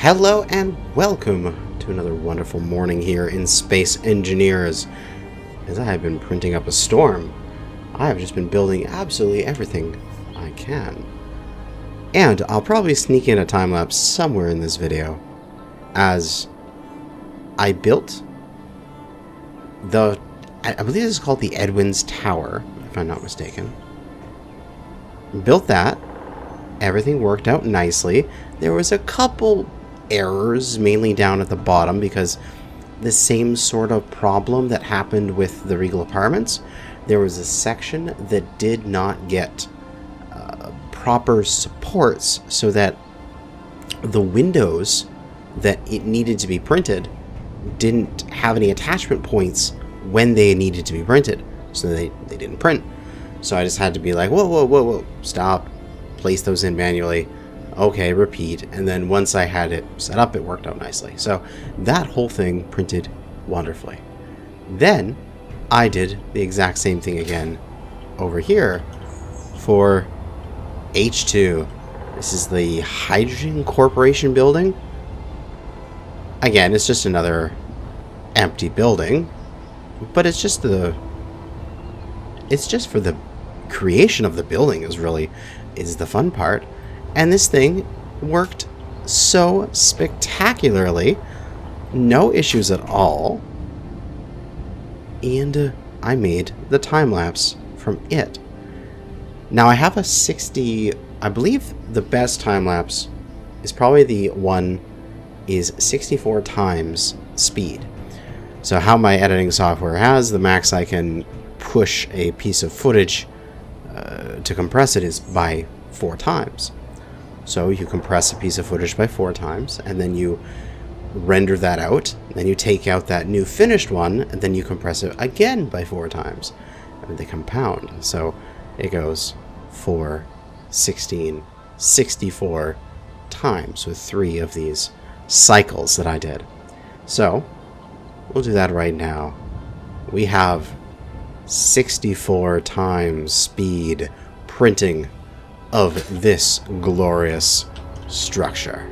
Hello and welcome to another wonderful morning here in Space Engineers. As I have been printing up a storm, I have just been building absolutely everything I can. And I'll probably sneak in a time-lapse somewhere in this video, as I built I believe this is called the Edwin's Tower, if I'm not mistaken. Built that. Everything worked out nicely. There was a couple errors, mainly down at the bottom, because the same sort of problem that happened with the Regal Apartments. There was a section that did not get proper supports, so that the windows that it needed to be printed didn't have any attachment points when they needed to be printed, so they didn't print. So I just had to be like, whoa, stop, place those in manually, okay, repeat, and then once I had it set up, it worked out nicely. So that whole thing printed wonderfully. Then I did the exact same thing again over here for H2. This is the Hydrogen Corporation building. Again, it's just another empty building, but it's just for the creation of the building is the fun part. And this thing worked so spectacularly, no issues at all, and I made the time lapse from it. Now I have a 60, I believe the best time lapse is probably the one is 64 times speed. So how my editing software has, the max I can push a piece of footage to compress it is by 4 times. So you compress a piece of footage by 4 times, and then you render that out, and then you take out that new finished one, and then you compress it again by 4 times. And they compound. So it goes 4, 16, 64 times with 3 of these cycles that I did. So we'll do that right now. We have 64 times speed printing of this glorious structure.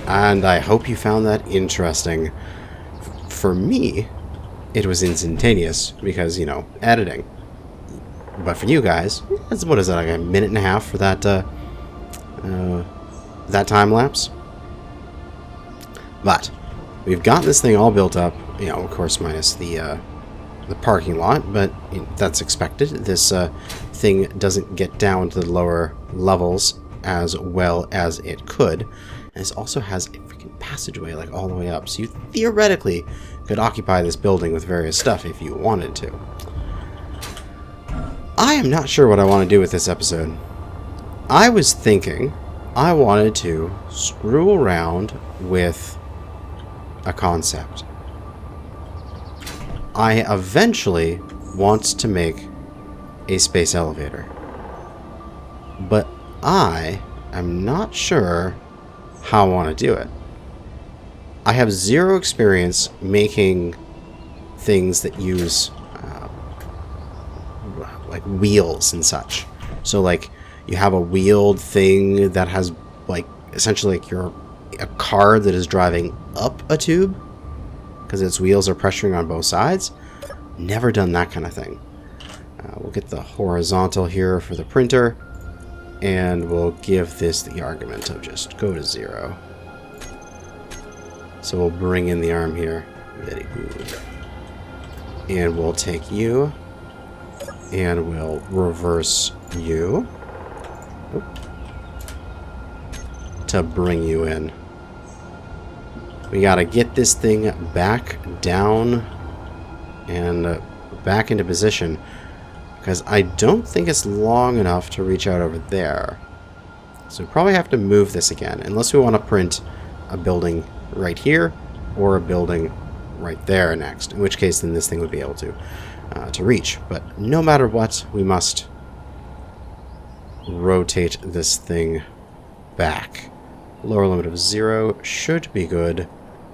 And I hope you found that interesting. For me, it was instantaneous because, you know, editing. But for you guys, what is that, like a minute and a half for that time lapse? But we've got this thing all built up, you know, of course, minus the parking lot, but you know, that's expected. This thing doesn't get down to the lower levels as well as it could. And it also has a freaking passageway like all the way up, so you theoretically could occupy this building with various stuff if you wanted to. I am not sure what I want to do with this episode. I was thinking I wanted to screw around with a concept. I eventually want to make a space elevator. But I am not sure how I want to do it. I have zero experience making things that use like wheels and such. So like you have a wheeled thing that has like essentially like a car that is driving up a tube because its wheels are pressuring on both sides. Never done that kind of thing. We'll get the horizontal here for the printer, and we'll give this the argument of just go to 0. So we'll bring in the arm here. Very good. And we'll take you, and we'll reverse you to bring you in. We gotta get this thing back down and back into position, because I don't think it's long enough to reach out over there. So we probably have to move this again, unless we want to print a building right here or a building right there next, in which case then this thing would be able to reach. But no matter what, we must rotate this thing back. Lower limit of 0 should be good.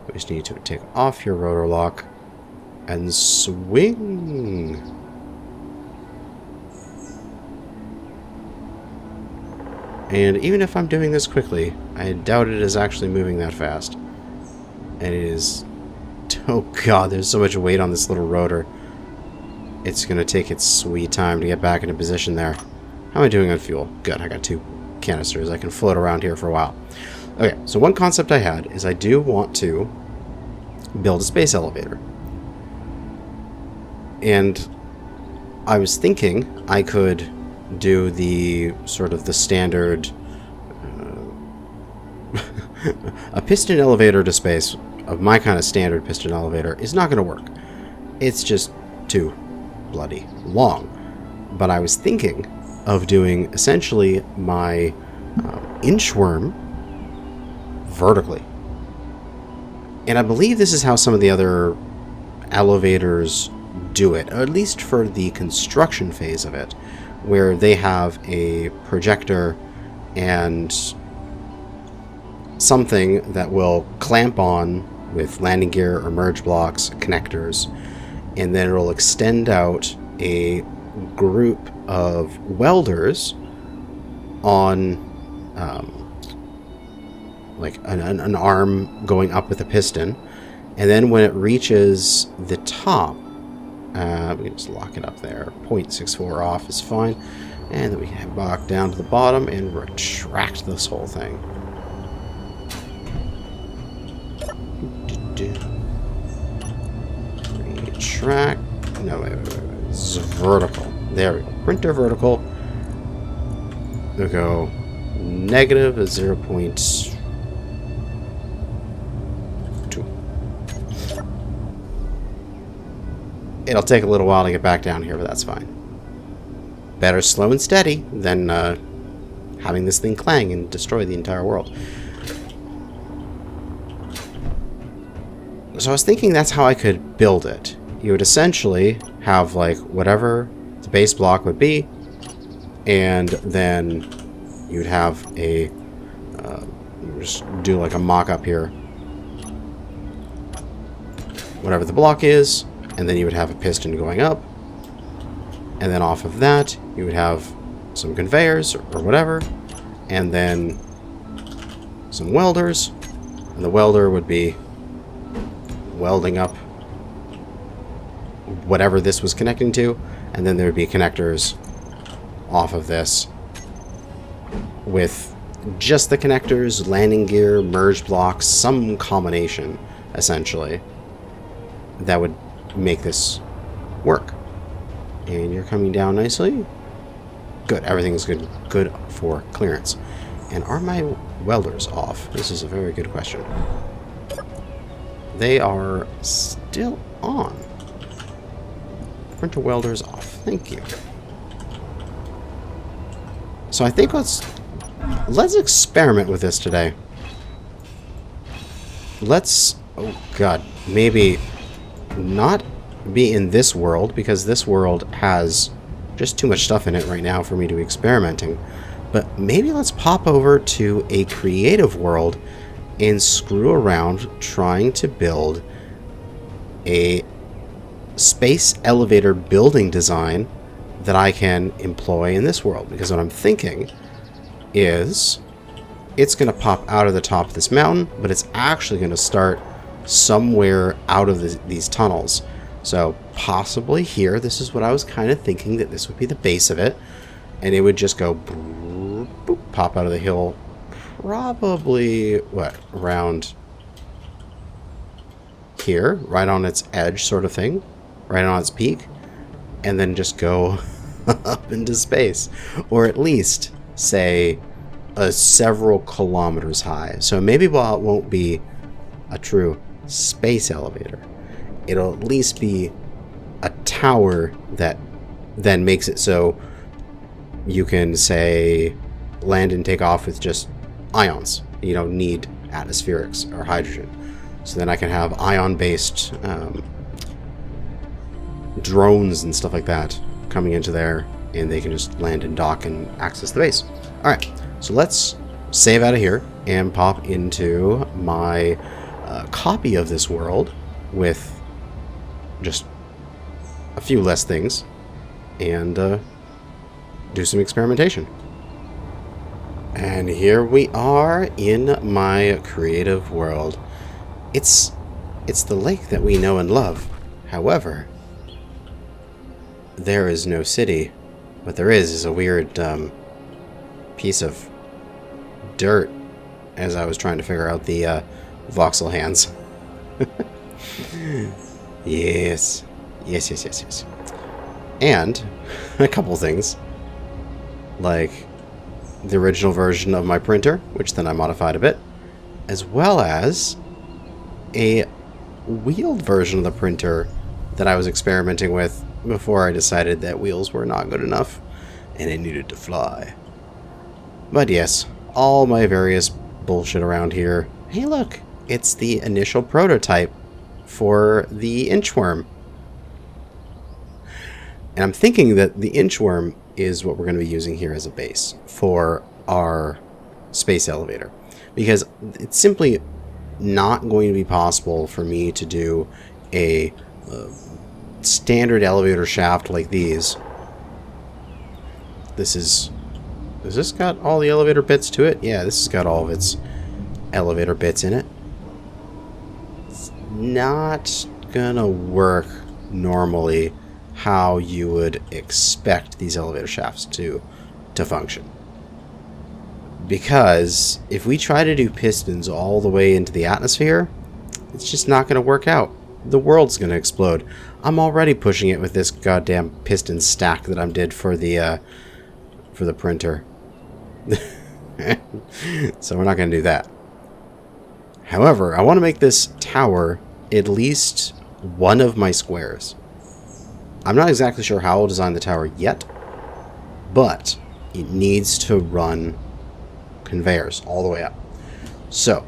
We just need to take off your rotor lock and swing. And even if I'm doing this quickly, I doubt it is actually moving that fast. And it is... Oh god, there's so much weight on this little rotor. It's going to take its sweet time to get back into position there. How am I doing on fuel? Good, I got 2 canisters. I can float around here for a while. Okay, so one concept I had is I do want to build a space elevator. And I was thinking I could do the sort of the standard a piston elevator to space of my kind of standard piston elevator is not going to work. It's just too bloody long. But I was thinking of doing essentially my inchworm vertically. And I believe this is how some of the other elevators do it, or at least for the construction phase of it, where they have a projector and something that will clamp on with landing gear or merge blocks, connectors, and then it will extend out a group of welders on like an arm going up with a piston, and then when it reaches the top, we can just lock it up there. 0.64 off is fine. And then we can back down to the bottom and retract this whole thing. Retract. No, wait. This is vertical. There we go. Printer vertical. We'll go negative at 0.2. It'll take a little while to get back down here, but that's fine. Better slow and steady than having this thing clang and destroy the entire world. So I was thinking that's how I could build it. You would essentially have like whatever the base block would be, and then you'd have a you just do like a mock-up here, whatever the block is, and then you would have a piston going up, and then off of that you would have some conveyors or whatever, and then some welders, and the welder would be welding up whatever this was connecting to, and then there would be connectors off of this with just the connectors, landing gear, merge blocks, some combination essentially that would make this work. And you're coming down nicely. Good, everything's good for clearance. And are my welders off? This is a very good question. They are still on. Printer welders off. Thank you. So I think let's experiment with this today. Let's, oh god, maybe not be in this world, because this world has just too much stuff in it right now for me to be experimenting. But maybe let's pop over to a creative world and screw around trying to build a space elevator building design that I can employ in this world. Because what I'm thinking is it's going to pop out of the top of this mountain, but it's actually going to start somewhere out of these tunnels. So possibly here, this is what I was kind of thinking, that this would be the base of it, and it would just go boop, boop, pop out of the hill, probably, what, around here, right on its edge sort of thing, right on its peak, and then just go up into space, or at least, say, several kilometers high. So maybe while it won't be a true space elevator, it'll at least be a tower that then makes it so you can, say, land and take off with just ions. You don't need atmospherics or hydrogen. So then I can have ion-based drones and stuff like that coming into there, and they can just land and dock and access the base. Alright, so let's save out of here and pop into my copy of this world with just a few less things, and do some experimentation. And here we are in my creative world. It's the lake that we know and love. However, there is no city. What there is a weird piece of dirt, as I was trying to figure out the voxel hands. Yes. Yes. And a couple things, like the original version of my printer, which then I modified a bit, as well as a wheeled version of the printer that I was experimenting with before I decided that wheels were not good enough and it needed to fly. But yes, all my various bullshit around here. Hey look, it's the initial prototype for the inchworm. And I'm thinking that the inchworm is what we're going to be using here as a base for our space elevator, because it's simply not going to be possible for me to do a standard elevator shaft like these. Has this got all the elevator bits to it? Yeah, this has got all of its elevator bits in it. It's not gonna work normally how you would expect these elevator shafts to function. Because if we try to do pistons all the way into the atmosphere, it's just not going to work out. The world's going to explode. I'm already pushing it with this goddamn piston stack that I did for the printer. So we're not going to do that. However, I want to make this tower at least one of my squares. I'm not exactly sure how I'll design the tower yet, but it needs to run conveyors all the way up. So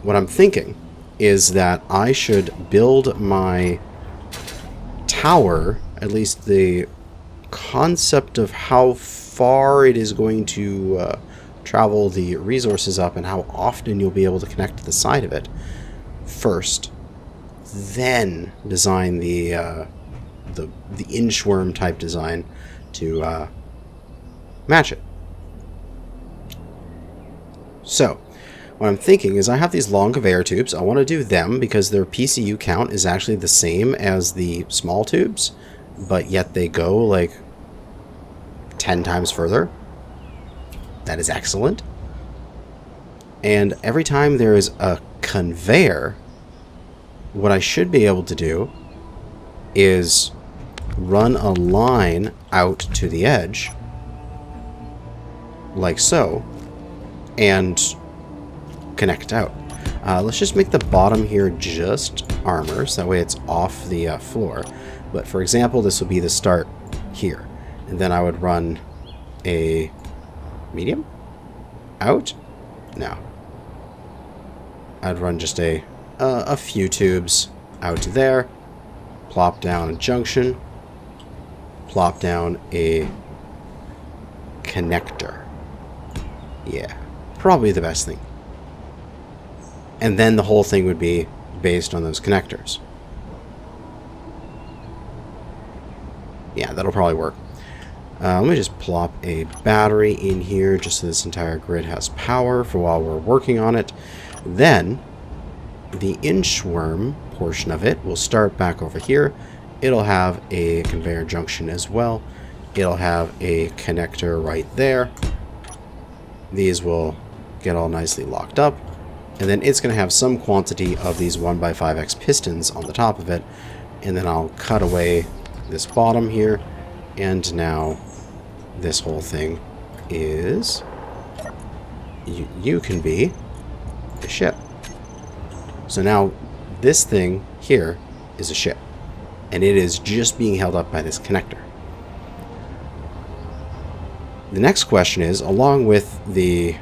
what I'm thinking is that I should build my tower, at least the concept of how far it is going to travel the resources up and how often you'll be able to connect to the side of it first, then design the inchworm type design to match it. So what I'm thinking is I have these long conveyor tubes. I want to do them because their PCU count is actually the same as the small tubes, but yet they go like 10 times further. That is excellent. And every time there is a conveyor, what I should be able to do is run a line out to the edge, like so, and connect out. Let's just make the bottom here just armor, so that way it's off the floor. But for example, this will be the start here, and then I would run a medium out. No, I'd run just a few tubes out to there, plop down a junction, plop down a connector. Yeah, probably the best thing. And then the whole thing would be based on those connectors. Yeah, that'll probably work. Let me just plop a battery in here just so this entire grid has power for while we're working on it. Then the inchworm portion of it will start back over here. It'll have a conveyor junction as well. It'll have a connector right there. These will get all nicely locked up. And then it's going to have some quantity of these 1x5x pistons on the top of it. And then I'll cut away this bottom here. And now this whole thing is... You can be a ship. So now this thing here is a ship. And it is just being held up by this connector. The next question is, along with the...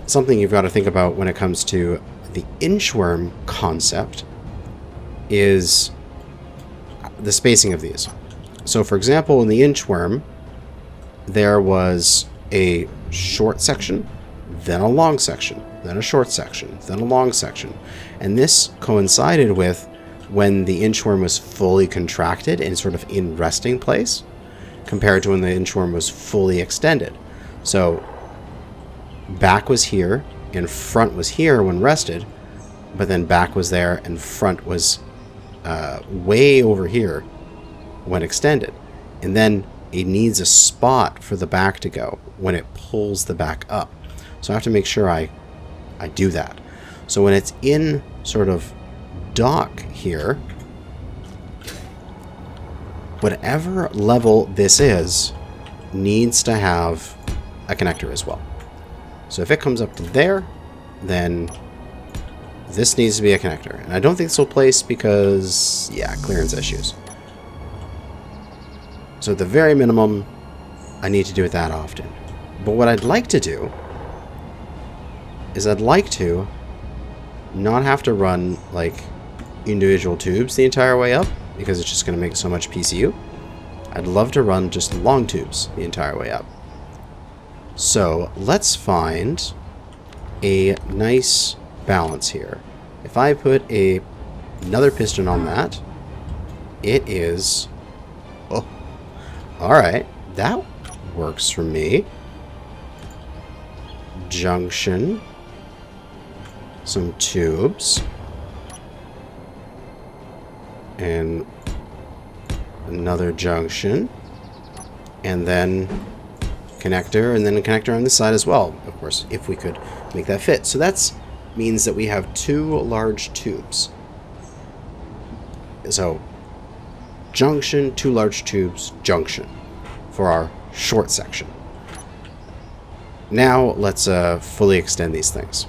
something you've got to think about when it comes to the inchworm concept is the spacing of these. So for example, in the inchworm, there was a short section, then a long section, then a short section, then a long section. And this coincided with when the inchworm was fully contracted and sort of in resting place, compared to when the inchworm was fully extended. So back was here and front was here when rested, but then back was there and front was way over here when extended. And then it needs a spot for the back to go when it pulls the back up. So I have to make sure I do that. So when it's in sort of dock here, whatever level this is needs to have a connector as well. So if it comes up to there, then this needs to be a connector. And I don't think this will place because, yeah, clearance issues. So at the very minimum, I need to do it that often. But what I'd like to do is I'd like to not have to run like individual tubes the entire way up, because it's just going to make so much PCU. I'd love to run just long tubes the entire way up. So let's find a nice balance here. If I put another piston on that, it is... Oh, alright, that works for me. Junction. Some tubes. And another junction. And then connector, and then a connector on this side as well, of course, if we could make that fit. So that means that we have two large tubes. So junction, two large tubes, junction for our short section. Now let's fully extend these things.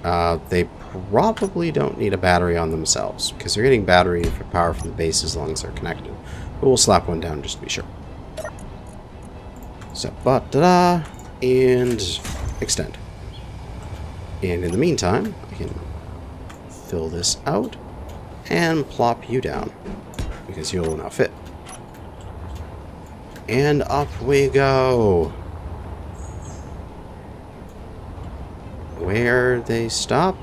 They probably don't need a battery on themselves because they're getting battery for power from the base as long as they're connected. But we'll slap one down just to be sure. So, and extend. And in the meantime, I can fill this out and plop you down because you'll now fit. And up we go. Where they stop,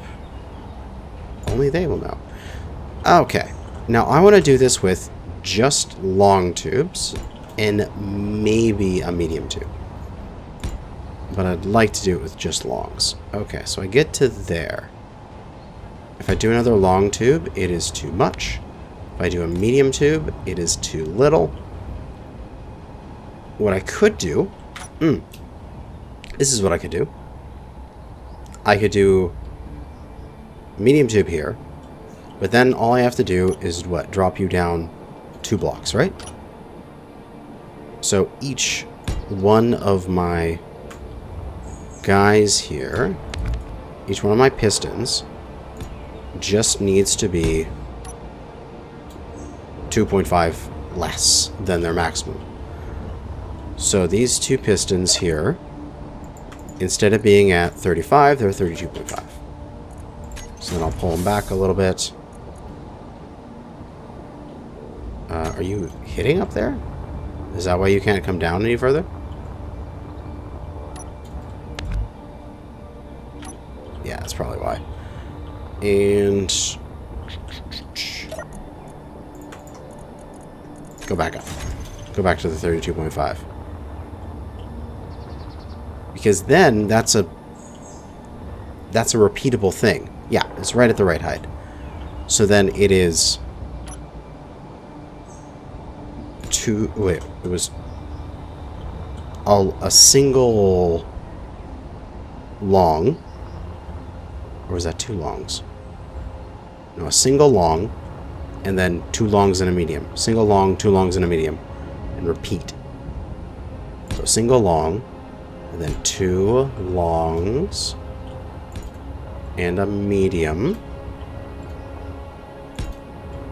only they will know. Okay, now I want to do this with just long tubes and maybe a medium tube. But I'd like to do it with just longs. Okay, so I get to there. If I do another long tube, it is too much. If I do a medium tube, it is too little. What I could do... this is what I could do. I could do medium tube here, but then all I have to do is what? Drop you down 2 blocks, right? So each one of my guys here, each one of my pistons, just needs to be 2.5 less than their maximum. So these 2 pistons here, instead of being at 35, they're 32.5. So then I'll pull them back a little bit. Are you hitting up there? Is that why you can't come down any further? probably why. And go back up. Go back to the 32.5. Because then that's a repeatable thing. Yeah, it's right at the right height. So then it is it was a single long, or was that two longs? No, a single long, and then two longs and a medium. Single long, two longs and a medium, and repeat. So single long, and then two longs, and a medium,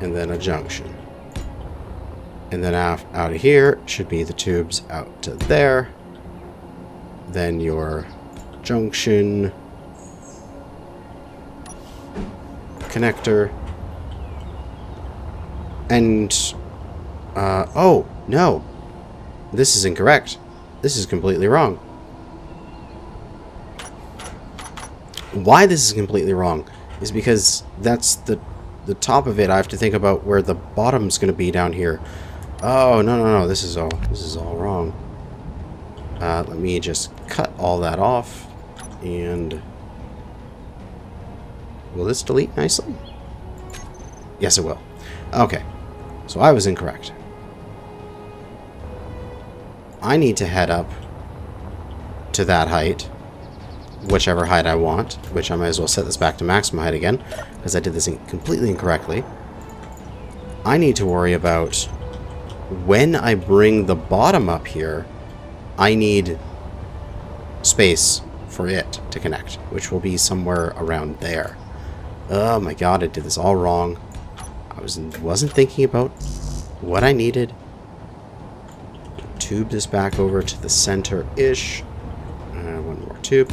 and then a junction. And then out of here should be the tubes out to there. Then your junction, connector, and oh no, this is incorrect. This is completely wrong. Why this is completely wrong is because that's the top of it. I have to think about where the bottom's going to be down here. Oh, no, this is all wrong. Let me just cut all that off, and will this delete nicely? Yes, it will. Okay, so I was incorrect. I need to head up to that height, whichever height I want, which I might as well set this back to maximum height again, because I did this completely incorrectly. I need to worry about when I bring the bottom up here, I need space for it to connect, which will be somewhere around there. Oh my god, I did this all wrong. I wasn't thinking about what I needed. Tube this back over to the center-ish. One more tube.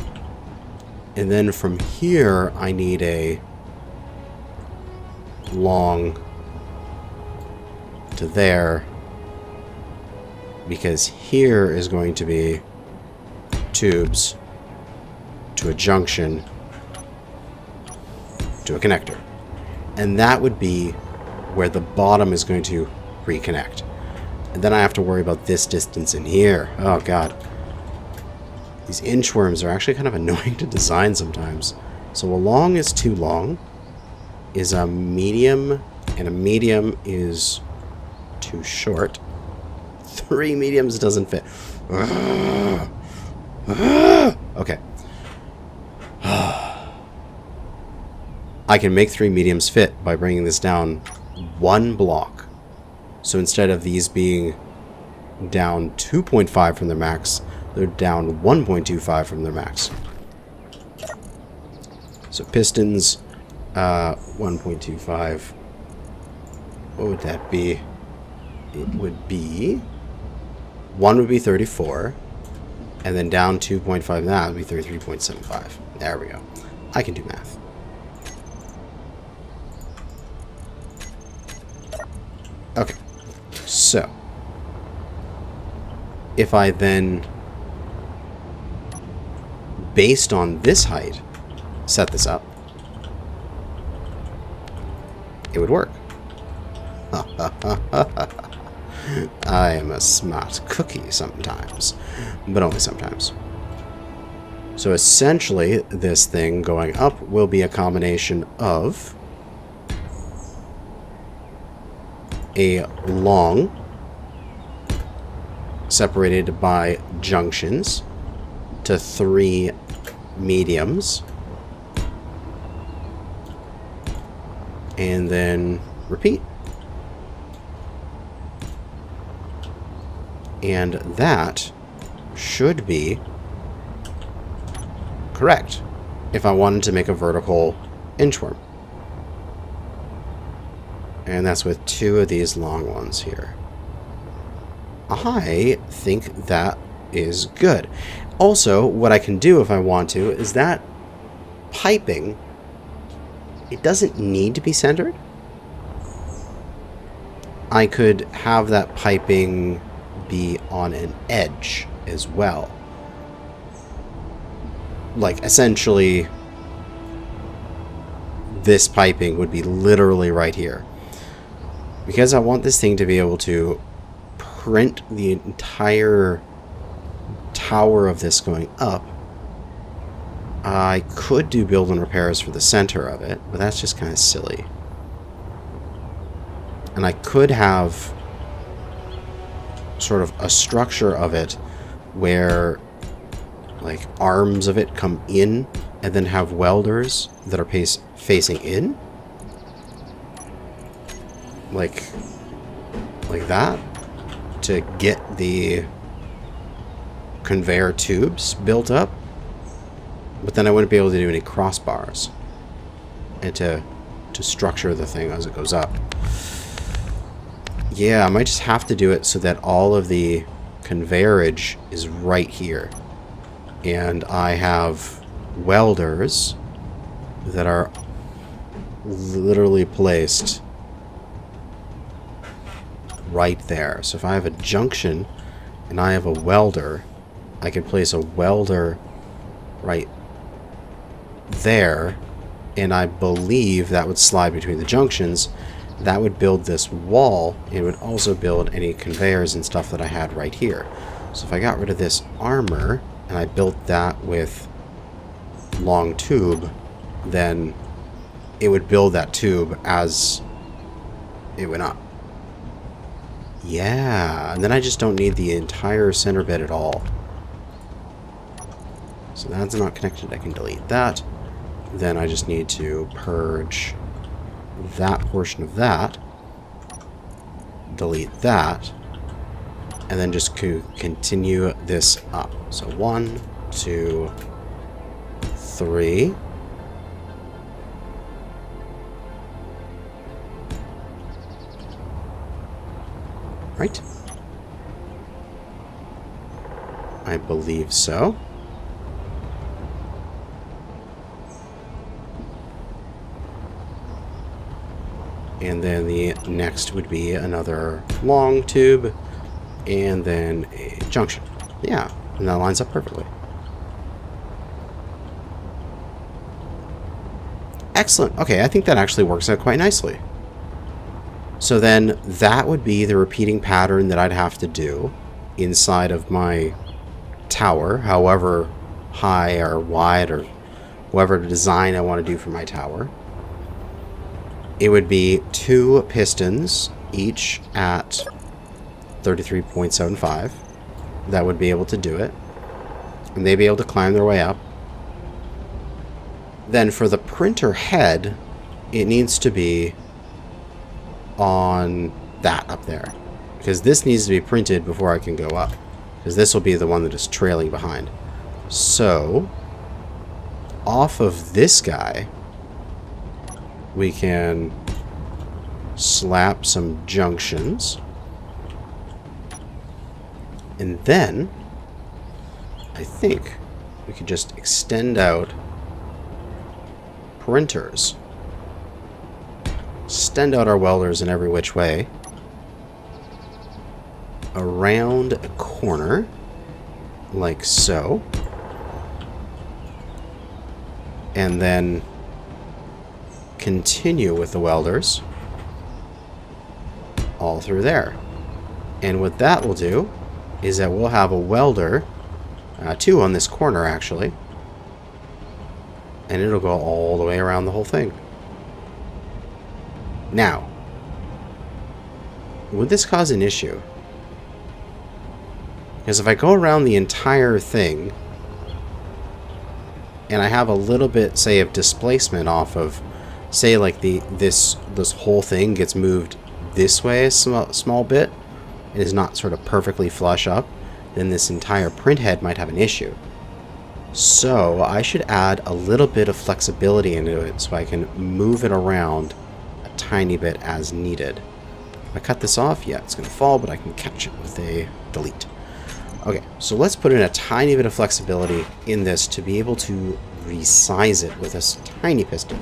And then from here, I need a long to there, because here is going to be tubes to a junction to a connector. And that would be where the bottom is going to reconnect. And then I have to worry about this distance in here. Oh god. These inchworms are actually kind of annoying to design sometimes. So a long is too long, is a medium, and a medium is too short. 3 mediums doesn't fit. Okay. I can make 3 mediums fit by bringing this down 1 block. So instead of these being down 2.5 from their max, they're down 1.25 from their max. So pistons, 1.25. What would that be? It would be... 1 would be 34, and then down 2.5, that would be 33.75. There we go. I can do math. Okay, so if I then, based on this height, set this up, it would work. I am a smart cookie sometimes, but only sometimes. So essentially, this thing going up will be a combination of a long separated by junctions to 3 mediums, and then repeat. And that should be correct if I wanted to make a vertical inchworm. And that's with 2 of these long ones here. I think that is good. Also, what I can do if I want to is that piping, it doesn't need to be centered. I could have that piping be on an edge as well. Like, essentially, this piping would be literally right here. Because I want this thing to be able to print the entire tower of this going up, I could do build and repairs for the center of it, but that's just kind of silly. And I could have sort of a structure of it where like arms of it come in and then have welders that are facing in. Like that, to get the conveyor tubes built up. But then I wouldn't be able to do any crossbars and to structure the thing as it goes up. Yeah, I might just have to do it so that all of the conveyorage is right here. And I have welders that are literally placed right there. So if I have a junction and I have a welder, I can place a welder right there, and I believe that would slide between the junctions. That would build this wall. It would also build any conveyors and stuff that I had right here. So if I got rid of this armor and I built that with long tube, then it would build that tube as it went up. Yeah, and then I just don't need the entire center bit at all. So that's not connected. I can delete that. Then I just need to purge that portion of that. Delete that. And then just continue this up. So 1, 2, 3. Right? I believe so. And then the next would be another long tube, and then a junction. Yeah, and that lines up perfectly. Excellent. Okay, I think that actually works out quite nicely. So then that would be the repeating pattern that I'd have to do inside of my tower, however high or wide or whatever design I want to do for my tower. It would be 2 pistons, each at 33.75. That would be able to do it. And they'd be able to climb their way up. Then for the printer head, it needs to be on that up there. Because this needs to be printed before I can go up. Because this will be the one that is trailing behind. So, off of this guy, we can slap some junctions. And then, I think we could just extend out printers. Extend out our welders in every which way. Around a corner, like so. And then continue with the welders all through there. And what that will do is that we'll have a welder, 2 on this corner actually, and it'll go all the way around the whole thing. Now, would this cause an issue? Because if I go around the entire thing and I have a little bit, say, of displacement off of, say, like this whole thing gets moved this way a small bit, and is not sort of perfectly flush up, then this entire print head might have an issue. So I should add a little bit of flexibility into it so I can move it around a tiny bit as needed. If I cut this off, yeah, it's going to fall, but I can catch it with a delete. Okay, so let's put in a tiny bit of flexibility in this to be able to resize it with this tiny piston.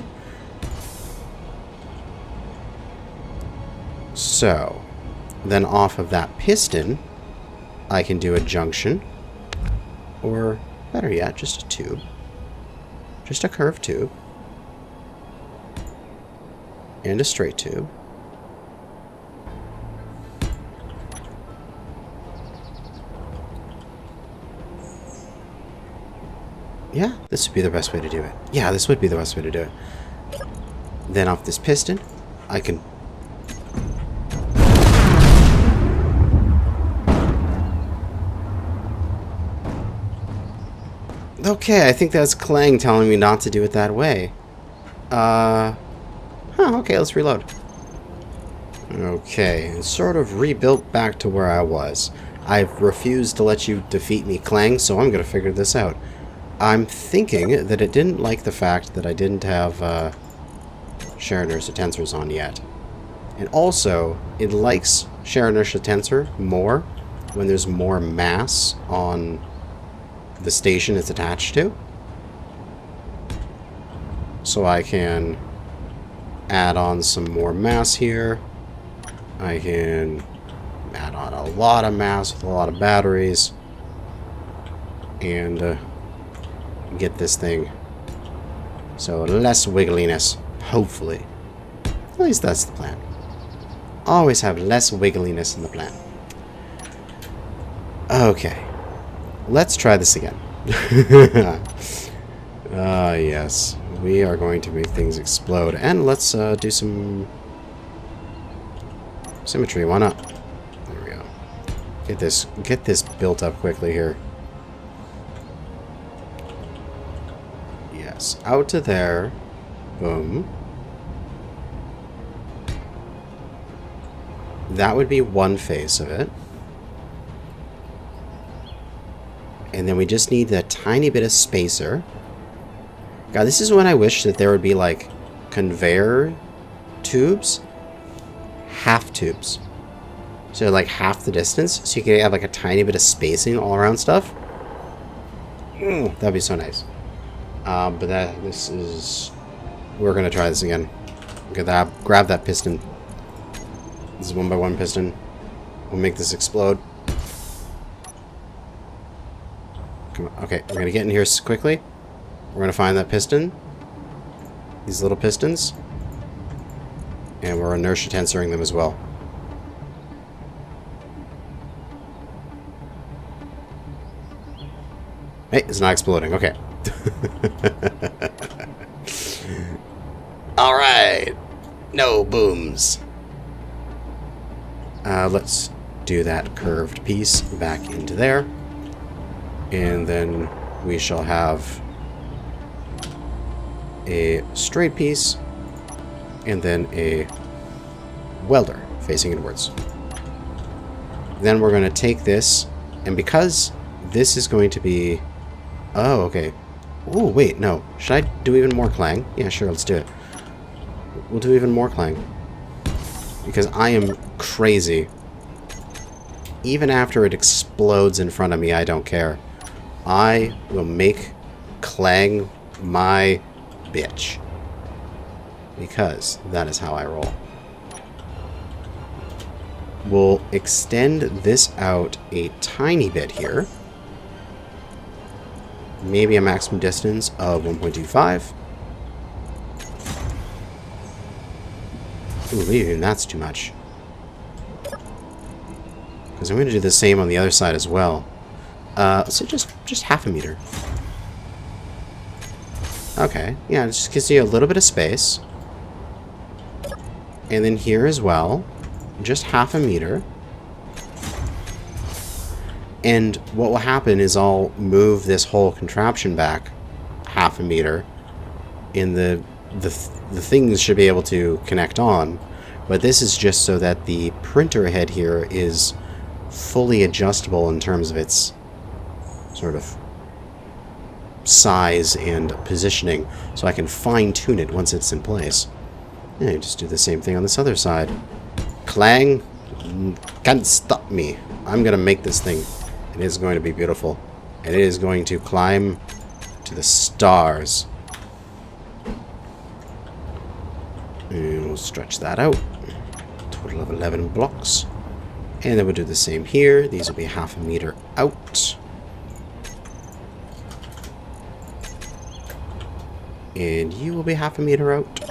So, then off of that piston, I can do a junction, or better yet, just a tube. Just a curved tube. And a straight tube. Yeah, this would be the best way to do it. Yeah, this would be the best way to do it. Then off this piston, I can... Okay, I think that's Clang telling me not to do it that way. Okay, let's reload. Okay, it's sort of rebuilt back to where I was. I've refused to let you defeat me, Clang, so I'm gonna figure this out. I'm thinking that it didn't like the fact that I didn't have share inertia tensors on yet. And also, it likes share inertia tensor more when there's more mass on the station it's attached to. So I can add on some more mass here. I can add on a lot of mass with a lot of batteries. And get this thing. So less wiggliness, hopefully. At least that's the plan. Always have less wiggliness in the plan. Okay. Let's try this again. Yes. We are going to make things explode. And let's do some symmetry. Why not? There we go. Get this built up quickly here. Yes. Out to there. Boom. That would be one face of it. And then we just need a tiny bit of spacer. God, this is when I wish that there would be, like, conveyor tubes. Half tubes. So, like, half the distance. So you can have, like, a tiny bit of spacing all around stuff. That'd be so nice. But this is... We're going to try this again. Get that, grab that piston. This is 1x1 piston. We'll make this explode. Come on. Okay, we're going to get in here quickly. We're going to find that piston. These little pistons. And we're inertia tensoring them as well. Hey, it's not exploding. Okay. Alright. No booms. Let's do that curved piece back into there. And then we shall have a straight piece and then a welder facing inwards. Then we're going to take this, and because this is going to be... Oh, okay. Oh, wait, no. Should I do even more clang? Yeah, sure, let's do it. We'll do even more clang. Because I am crazy. Even after it explodes in front of me, I don't care. I will make clang my bitch. Because that is how I roll. We'll extend this out a tiny bit here. Maybe a maximum distance of 1.25. Ooh, even that's too much. Because I'm going to do the same on the other side as well. So just half a meter. Okay, yeah, it just gives you a little bit of space. And then here as well, just half a meter. And what will happen is I'll move this whole contraption back half a meter. And the things should be able to connect on. But this is just so that the printer head here is fully adjustable in terms of its sort of size and positioning, so I can fine-tune it once it's in place. And just do the same thing on this other side. Clang can't stop me. I'm gonna make this thing. It is going to be beautiful. And it is going to climb to the stars. And we'll stretch that out. Total of 11 blocks. And then we'll do the same here. These will be half a meter out. And you will be half a meter out.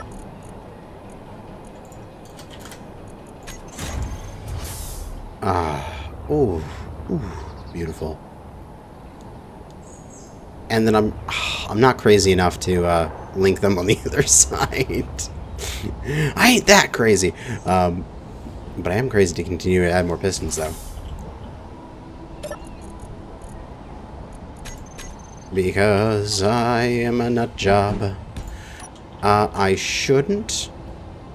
Ooh, beautiful. And then I'm not crazy enough to link them on the other side. I ain't that crazy. But I am crazy to continue to add more pistons, though. Because I am a nut job. I shouldn't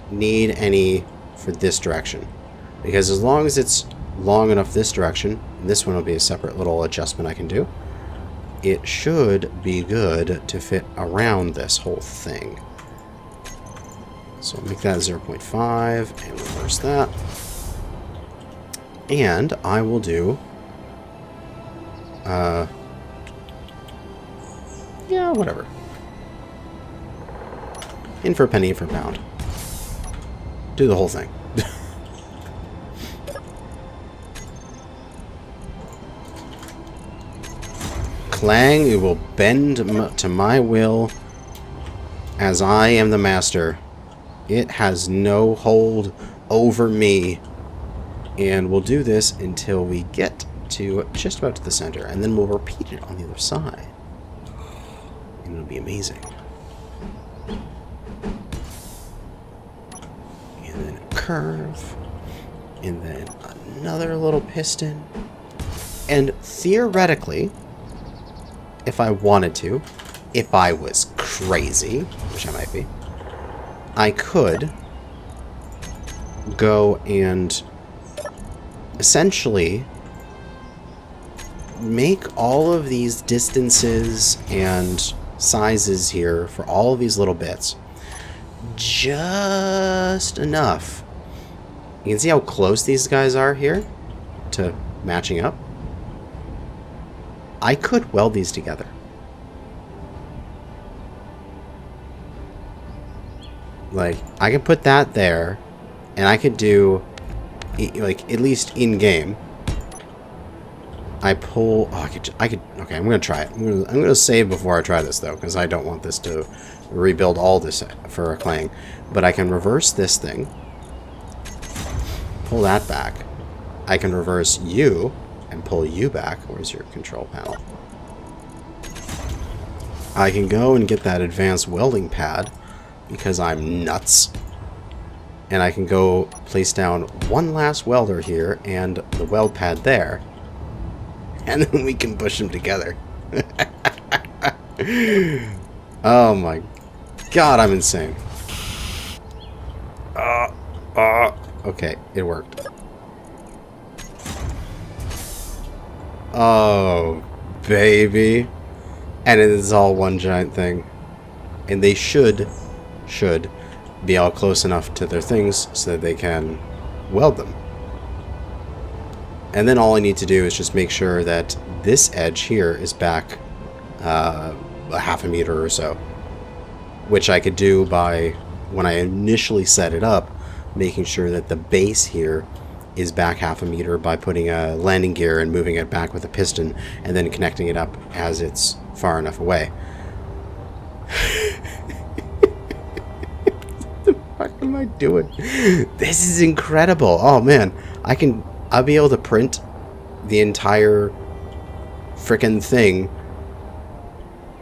need any for this direction. Because as long as it's long enough this direction, and this one will be a separate little adjustment I can do, it should be good to fit around this whole thing. So make that 0.5 and reverse that. And I will do yeah, whatever. In for a penny, in for a pound. Do the whole thing. Clang, it will bend to my will as I am the master. It has no hold over me. And we'll do this until we get to just about to the center. And then we'll repeat it on the other side. And it'll be amazing. And then a curve. And then another little piston. And theoretically, if I wanted to, if I was crazy, which I might be, I could go and essentially make all of these distances and sizes here for all of these little bits just enough. You can see how close these guys are here to matching up. I could weld these together. Like, I could put that there, and I could do, like, at least in-game, I pull, oh, I could, okay, I'm going to try it. I'm going to save before I try this, though, because I don't want this to rebuild all this for a Clang. But I can reverse this thing, pull that back. I can reverse you, and pull you back. Where's your control panel? I can go and get that advanced welding pad because I'm nuts. And I can go place down one last welder here and the weld pad there. And then we can push them together. Oh my god, I'm insane. Okay, it worked. Oh, baby. And it is all one giant thing. And they should be all close enough to their things so that they can weld them. And then all I need to do is just make sure that this edge here is back a half a meter or so. Which I could do by, when I initially set it up, making sure that the base here is back half a meter by putting a landing gear and moving it back with a piston and then connecting it up as it's far enough away. What the fuck am I doing? This is incredible. Oh man, I'll be able to print the entire frickin' thing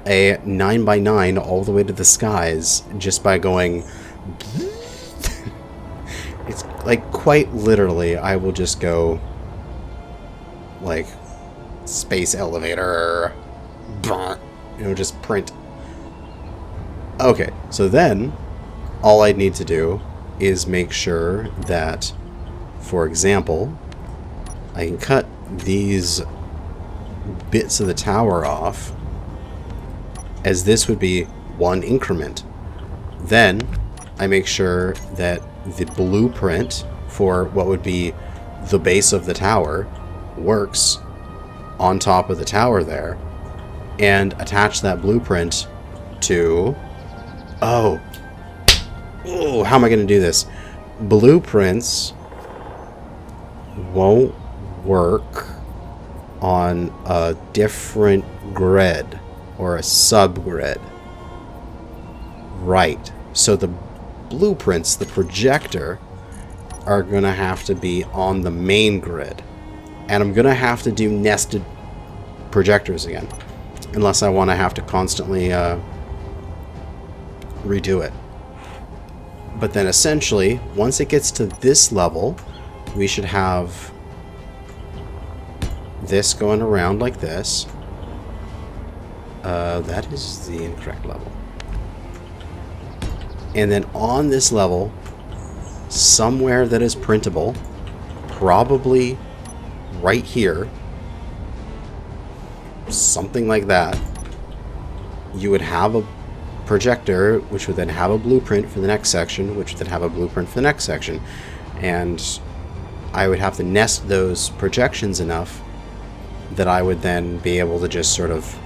a 9x9 all the way to the skies just by going. It's like quite literally I will just go like space elevator, you know, just print. Okay, so then all I need to do is make sure that, for example, I can cut these bits of the tower off, as this would be one increment. Then I make sure that the blueprint for what would be the base of the tower works on top of the tower there, and attach that blueprint to, oh, how am I going to do this? Blueprints won't work on a different grid or a subgrid. Right. So the blueprints, the projector, are going to have to be on the main grid. And I'm going to have to do nested projectors again. Unless I want to have to constantly redo it. But then essentially, once it gets to this level, we should have this going around like this. That is the incorrect level. And then on this level, somewhere that is printable, probably right here, something like that, you would have a projector, which would then have a blueprint for the next section, which would then have a blueprint for the next section. And I would have to nest those projections enough that I would then be able to just sort of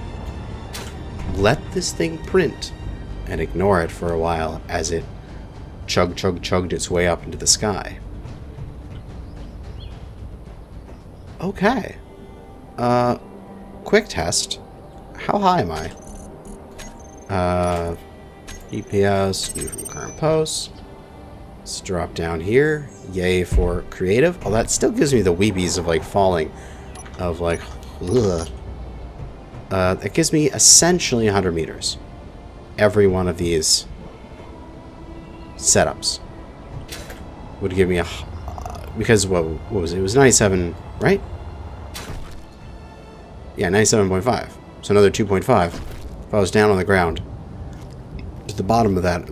let this thing print and ignore it for a while as it chugged its way up into the sky. Okay. Quick test. How high am I? EPS, view from current posts. Let's drop down here. Yay for creative. Oh, that still gives me the weebies of like falling. Of like, ugh. It gives me essentially 100 meters. Every one of these setups would give me a... because what was it? It was 97, right? Yeah, 97.5. So another 2.5. If I was down on the ground. At the bottom of that.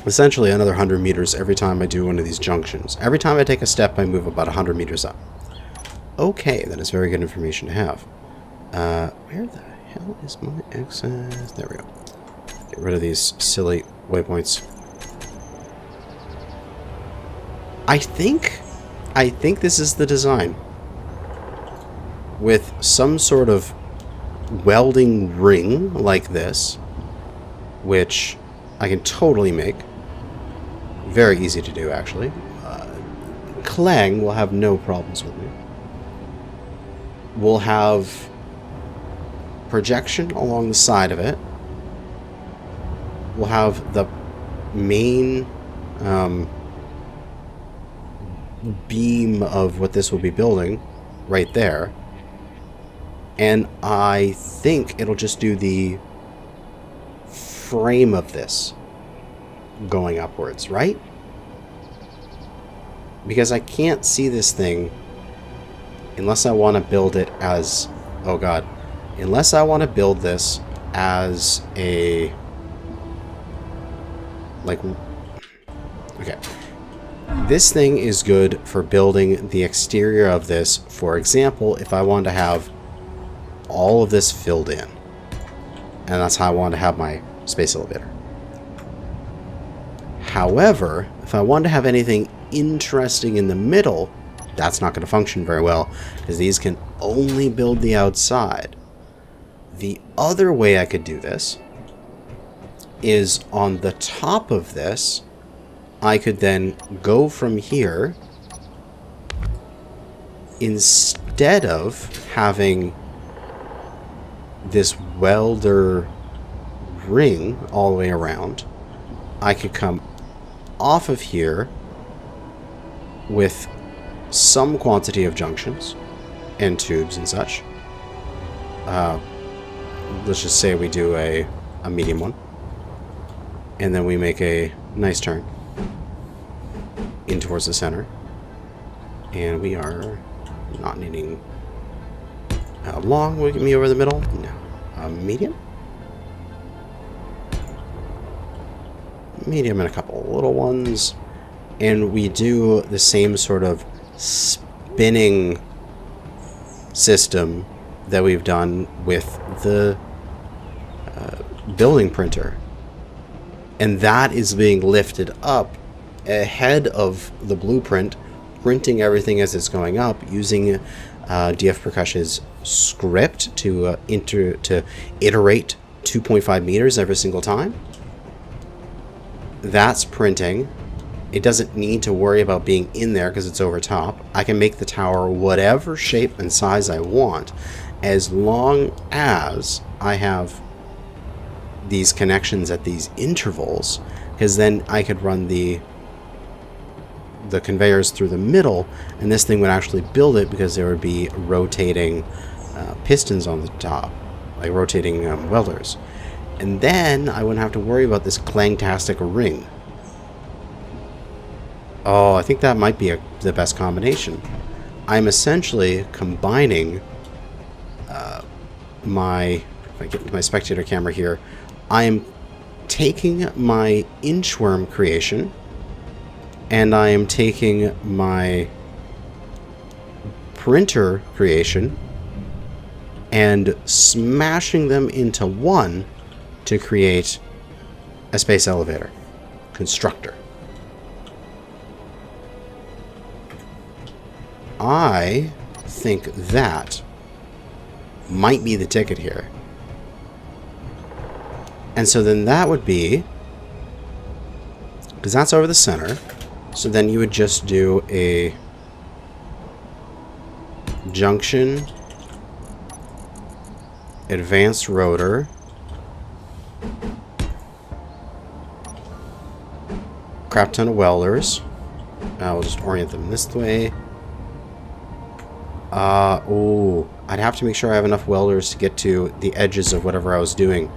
Essentially another 100 meters every time I do one of these junctions. Every time I take a step, I move about 100 meters up. Okay, that is very good information to have. Where the hell is my access? There we go. Get rid of these silly waypoints. I think this is the design. With some sort of welding ring like this, which I can totally make. Very easy to do, actually. Clang will have no problems with me. We'll have projection along the side of it. We'll have the main beam of what this will be building right there. And I think it'll just do the frame of this going upwards, right? Because I can't see this thing unless I want to build it as... oh god. Unless I want to build this as a... like... okay. This thing is good for building the exterior of this. For example, if I wanted to have all of this filled in. And that's how I want to have my space elevator. However, if I wanted to have anything interesting in the middle, that's not going to function very well, because these can only build the outside. The other way I could do this is on the top of this, I could then go from here, instead of having this welder ring all the way around, I could come off of here with some quantity of junctions and tubes and such. Let's just say we do a medium one, and then we make a nice turn in towards the center, and we are not needing how long will get me over the middle? No. Medium? Medium and a couple little ones. And we do the same sort of spinning system that we've done with the building printer. And that is being lifted up ahead of the blueprint, printing everything as it's going up, using DF Percussion's script to iterate 2.5 meters every single time. That's printing. It doesn't need to worry about being in there because it's over top. I can make the tower whatever shape and size I want, as long as I have these connections at these intervals, because then I could run the the conveyors through the middle, and this thing would actually build it because there would be rotating pistons on the top, like rotating welders. And then I wouldn't have to worry about this clangtastic ring. Oh, I think that might be the best combination. I'm essentially combining if I get my spectator camera here, I am taking my inchworm creation and I am taking my printer creation and smashing them into one to create a space elevator constructor. I think that might be the ticket here. And so then that would be, because that's over the center, so then you would just do a junction, advanced rotor, crap ton of welders. We'll just orient them this way. Oh, I'd have to make sure I have enough welders to get to the edges of whatever I was doing.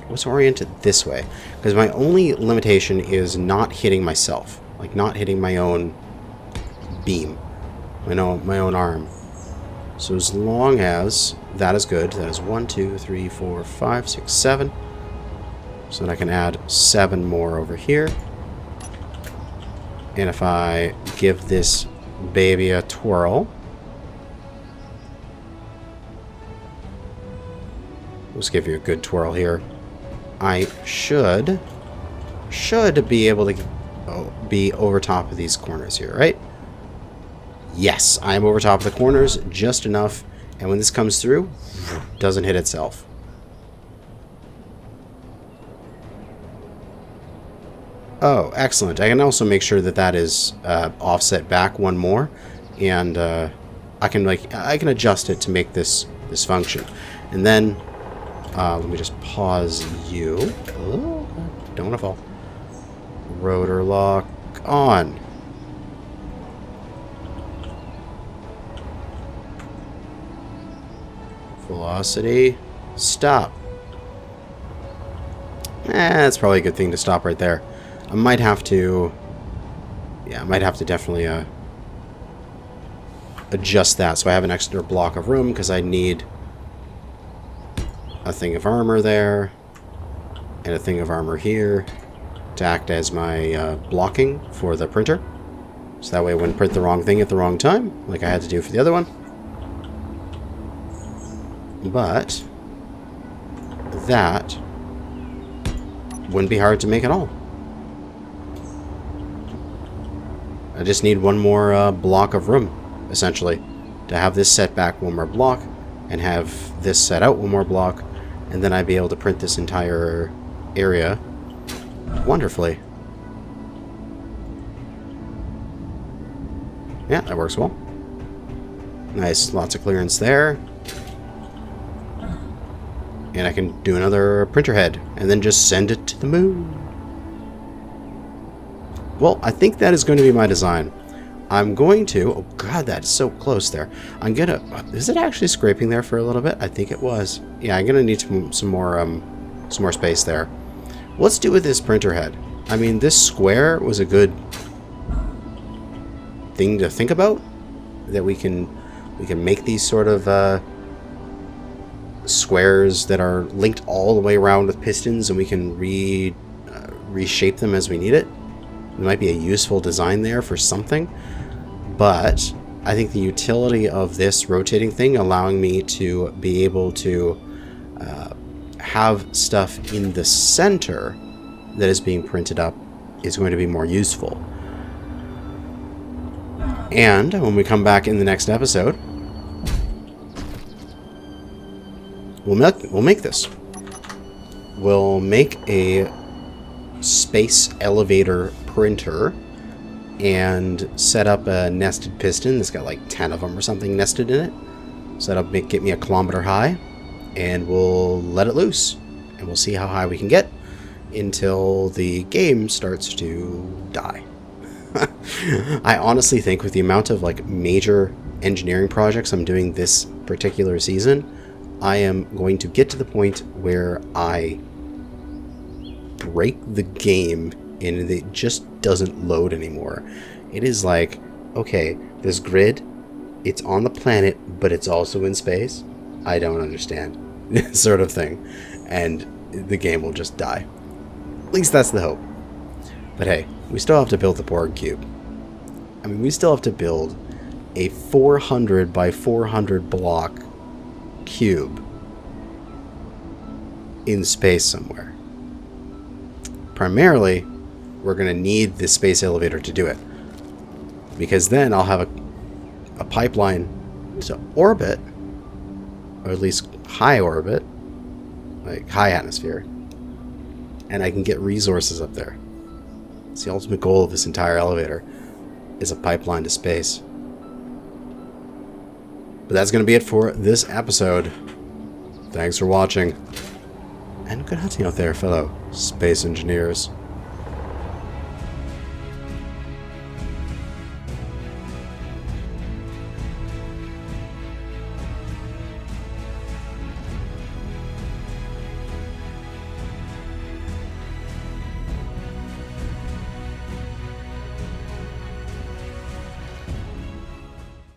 Let's orient it this way, because my only limitation is not hitting myself, like not hitting my own beam, my own arm. So as long as that is good, that is 1, 2, 3, 4, 5, 6, 7. So then I can add 7 more over here. And if I give this baby a twirl, let's give you a good twirl here. I should be able to be over top of these corners here, right? Yes, I am over top of the corners just enough, and when this comes through, doesn't hit itself. Oh, excellent. I can also make sure that that is offset back one more, and I can adjust it to make this function. And then let me just pause you. Oh, don't want to fall. Rotor lock on. Velocity stop. That's probably a good thing to stop right there. I might have to, yeah, I might have to definitely adjust that so I have an extra block of room, because I need a thing of armor there and a thing of armor here to act as my blocking for the printer. So that way I wouldn't print the wrong thing at the wrong time, like I had to do for the other one. But that wouldn't be hard to make at all. I just need one more block of room, essentially, to have this set back one more block and have this set out one more block, and then I'd be able to print this entire area wonderfully. Yeah, that works well. Nice, lots of clearance there. And I can do another printer head and then just send it to the moon. Well, I think that is going to be my design. I'm going to... Oh, God, that's so close there. I'm going to... Is it actually scraping there for a little bit? I think it was. Yeah, I'm going to need some more space there. Let's do with this printer head. I mean, this square was a good thing to think about. That we can make these sort of squares that are linked all the way around with pistons, and we can reshape them as we need it. There might be a useful design there for something, but I think the utility of this rotating thing allowing me to be able to have stuff in the center that is being printed up is going to be more useful. And when we come back in the next episode, we'll make this. We'll make a space elevator printer and set up a nested piston that's got like 10 of them or something nested in it. So that'll get me a kilometer high, and we'll let it loose and we'll see how high we can get. until the game starts to die. I honestly think with the amount of like major engineering projects I'm doing this particular season, I am going to get to the point where I break the game and it just doesn't load anymore. It is like, okay, this grid, it's on the planet, but it's also in space. I don't understand. Sort of thing. And the game will just die. At least that's the hope. But hey, we still have to build the Borg cube. I mean, we still have to build a 400 by 400 block cube in space somewhere. Primarily, we're going to need the space elevator to do it. Because then I'll have a pipeline to orbit, or at least high orbit, like high atmosphere, and I can get resources up there. It's the ultimate goal of this entire elevator, is a pipeline to space. But that's going to be it for this episode. Thanks for watching, and good hunting out there, fellow space engineers.